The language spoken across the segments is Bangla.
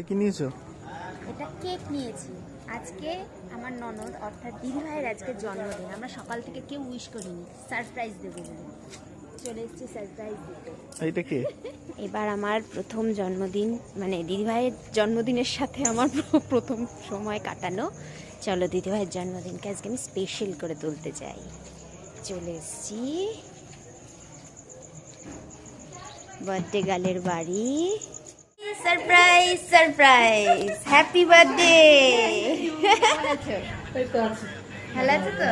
কি নিয়েছো? এটা কেক নিয়েছি। আজকে আমার ননদ অর্থাৎ দিদি ভাইয়ের আজকে জন্মদিন। আমরা সকাল থেকে কেউ উইশ করিনি, সারপ্রাইজ দেবো বলে চলে এসেছি সারপ্রাইজ দিতে। এইটা কি? এবার আমার প্রথম জন্মদিন, মানে দিদি ভাইয়ের জন্মদিনের সাথে আমার প্রথম সময় কাটানো। চলো দিদি ভাইয়ের জন্মদিনকে আজকে আমি স্পেশাল করে তুলতে চাই। চলে এসেছি বার্থডে গালের বাড়ি। Surprise surprise, happy birthday. ভালো আছে তো?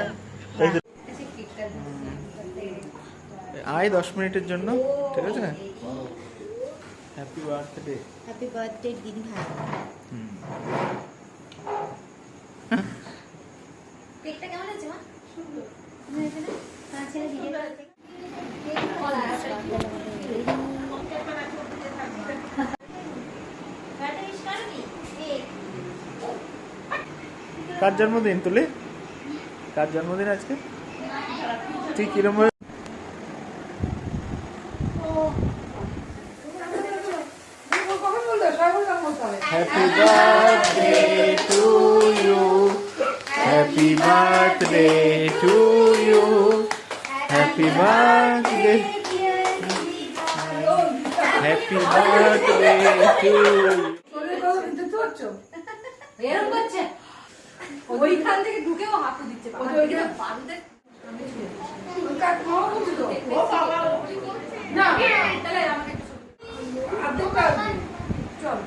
আয় 10 মিনিটের জন্য, ঠিক আছে? Happy birthday. হ্যাপি বার্থডে দিদি ভাই। কেকটা কেমন আছে মা? সুন্দর হয়েছে না? ছেলে ভিডিও করছে। কার জন্মদিন তুলে? কার জন্মদিন আজকে? ঠিক কিরম? Happy birthday to you. Happy birthday to you. Happy birthday. Happy birthday to you. ওইখান থেকে ঢুকেও হাতে দিচ্ছে না তাহলে আমাকে চল